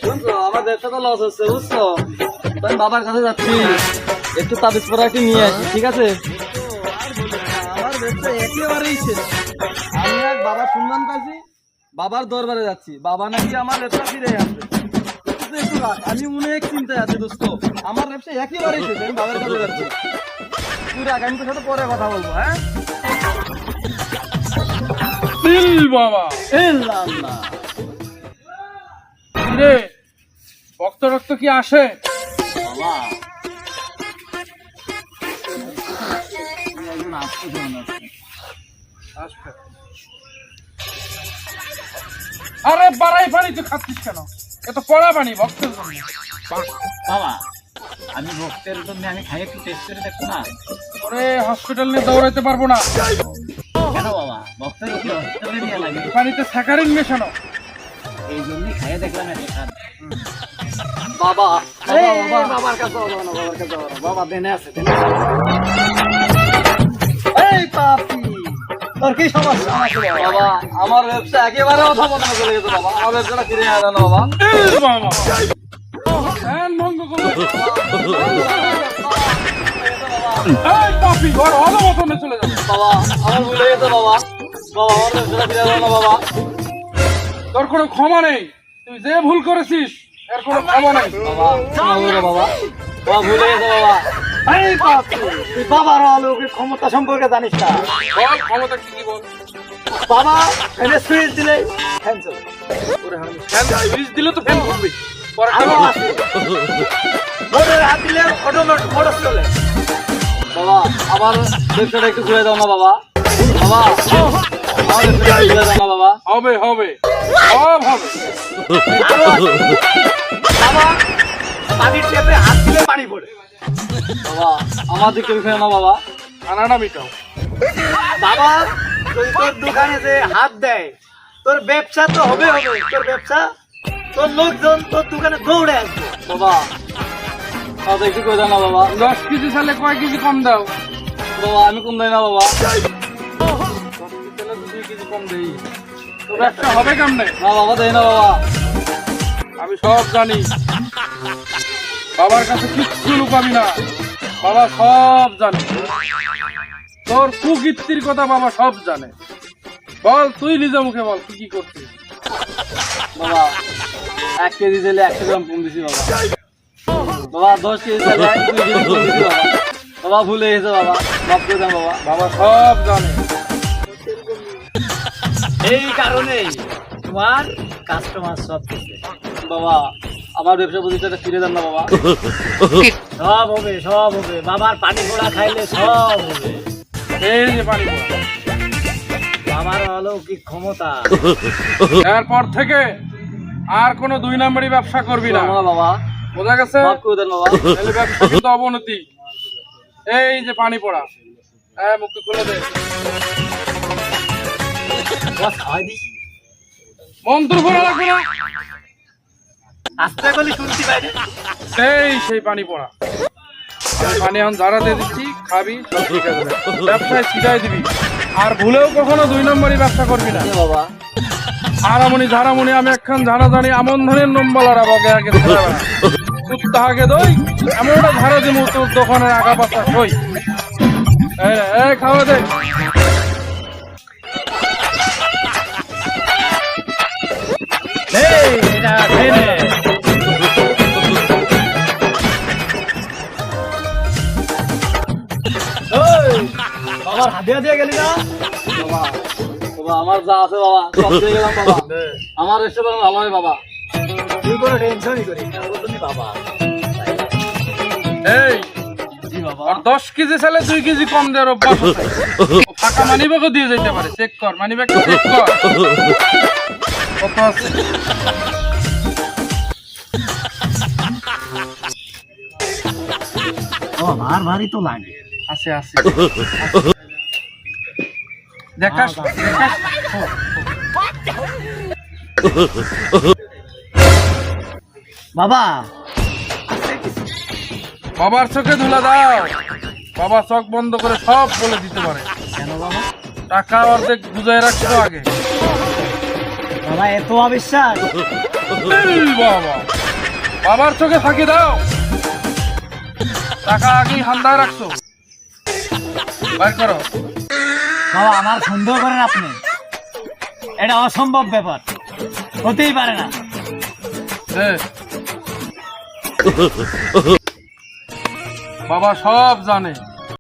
শুনছো আমার ব্যবসা তো লস হচ্ছে বুঝছো, আমি বাবার কাছে যাচ্ছি, একটু তাবিজ পড়াটি নিয়ে আসি, ঠিক আছে? আমার ব্যবসা একেবারেই শেষ। আমি এক বাবার শুনলাম কাছে, বাবার দরবারে যাচ্ছি, বাবা নাকি আমার ব্যবসা ফিরে আসবে। একটু রাখ, আমি অনেক চিন্তায় আছি দোস্ত, আমার ব্যবসা একেবারেই শেষ, আমি বাবার কাছে যাচ্ছি। তুই রাখ, আমি তোর সাথে পরে কথা বলবো। হ্যাঁ বাবা রে, রক্ত রক্ত কি আসে? আরে বাড়াই পানি তুই খাচ্ছিস কেন? এত পড়া পানি ভক্তের জন্য। বাবা আমি ভক্তের জন্য আমি খাই, একটু টেস্ট করে দেখো না। ওরে হসপিটাল নিয়ে দৌড়াইতে পারবো না। কেন বাবা, ভক্তের কি হসপিটালে নিয়ে লাগে? পানিতে স্যাকারিন মেশানো, এই জন্যই খাইয়ে দেখলাম এত স্বাদ। বাবা বাবার কাছে যাবো না, বাবার কাছে যাবো না, বাবা দেনে আছে। এই পাপি, তোর কি সমস্যা? বাবা আমার ব্যবসা একেবারে অধপতনে চলে গেছে বাবা, আমার ব্যবসাটা ফিরে আনা না বাবা। বাবা ধ্যান ভঙ্গ করলো। এই পাপি ঘর অধপতনে চলে যাবে। বাবা আমার ভুলে গেছে বাবা, বাবা আমার ব্যবসাটা ফিরে আনা না বাবা। তোর কোনো ক্ষমা নেই, তুই যে ভুল করেছিস এর কোনো ক্ষমা নেই। বাবা বাবা বাবা ভুলে গেছে বাবা। এই পাপি, তুই বাবার অলৌকিক ক্ষমতা সম্পর্কে জানিস না? বল ক্ষমতা কি কি বল। বাবা এনে সুইচ দিলে ফ্যান চলে। ওরে হারামি, ফ্যান সুইচ দিলে তো ফ্যান ঘুরবে। পরে আরো আছে, মোটর হাত দিলে অটোমেটিক মোটর চলে। বাবা আমার ব্যবসাটা একটু ঘুরে দাও না বাবা, বাবা আমার ব্যবসাটা ঘুরে দাও না বাবা। হবে হবে সব হবে। আরো আছে, বাবা পানির টেপে হাত দিলে পানি পড়ে। বাবা আমার দিকে ফেরে না বাবা। আনাটা মিটাও। বাবা তুই তোর দোকানে যে হাত দেয়, তোর ব্যবসা তো হবে হবে, তোর ব্যবসা, তোর লোকজন তোর দোকানে দৌড়ে আসবে। বাবা তাতে একটু করে দাও না বাবা। 10 কেজি চালে কয় কেজি কম দাও? বাবা আমি কম দেয় না বাবা। 10 কেজি চালে তো 2 কেজি কম দেই। তো ব্যবসা হবে কেমনে? না বাবা দেয় না বাবা। আমি সব জানি, বাবার কাছে কিচ্ছু লুকাবি না, বাবা সব জানে। তোর কুকীর্তির কথা বাবা সব জানে। বল তুই নিজে মুখে বল তুই কি করছিস। বাবা 1 কেজি দিলে 100 গ্রাম কম দিছি বাবা। বাবা 10 কেজি দিলে 2 কেজি কম দিছি বাবা। বাবা ভুলে গেছে বাবা, মাফ করে দাও বাবা। বাবা সব জানে। এই কারণেই তোমার কাস্টমার সব কিছু। বাবা আমার ব্যবসা প্রতিষ্ঠাটা ফিরে দেন না বাবা। সব হবে সব হবে, বাবার পানি পোড়া খাইলে সব হবে। এই যে পানি পড়া। বাবার অলৌকিক ক্ষমতা। এরপর থেকে আর কোনো 2 নম্বরই ব্যবসা করবি না, না বাবা, বোঝা গেছে? মাফ করে দেন বাবা। তাহলে ব্যবসা কিন্তু অবনতি। এই যে পানি পড়া, মুখে খুলে দে। বস খাওয়াই দিস, মন্ত্র পড়া লাগবে না। আস্তে বলি শুনতে পাই না। সেই পানি পড়া, পানি এখন ঝাড়া দিয়ে দিচ্ছি, খাবি সব ঠিক আছে। ব্যবসায় ছিটাই দিবি, আর ভুলেও কখনো 2 নম্বরই ব্যবসা করবি না। বাবা আরামনি ঝাড়ামনি আমি একখান জানা জানি আমন ধানের নম্বলারা বগে আগে কুত্তা আগে দই এমন একটা ঝাড়া দিব তোর দোকানের আগা পাতা সই। এই খাওয়া দে। এটা খেয়ে নে। ওই, বাবার হাতে দিয়ে গেলি না? বাবা বাবা আমার যা আছে বাবা সব দিয়ে গেলাম বাবা। আমার এসে ভালো হয় বাবা। তুই কোনো টেনশনই করিস না, ও তুমি বাবা। এই জি বাবা। আর 10 কেজি চালে 2 কেজি কম দেওয়ার অভ্যাস আছে। ও ফাঁকা মানিব্যাগও দিয়ে যেতে পারে, চেক কর মানিব্যাগটা চেক কর কত আছে। ও ভার ভারী তো লাগে। আছে আছে দেখাস দেখাস। বাবা বাবার চোখে ধুলা দাও, বাবা চোখ বন্ধ করে সব বলে দিতে পারে। কেন বাবা? টাকা অর্ধেক বুঝাই রাখছো আগে। বাবা এত অবিশ্বাস? এই বাবা, বাবার চোখে ফাঁকি দাও। টাকা আগেই হান্দায় রাখছো, বাইর করো। বাবা আমার সন্দেহ করেন আপনি, এটা অসম্ভব ব্যাপার, হতেই পারে না। দে। বাবা সব জানে,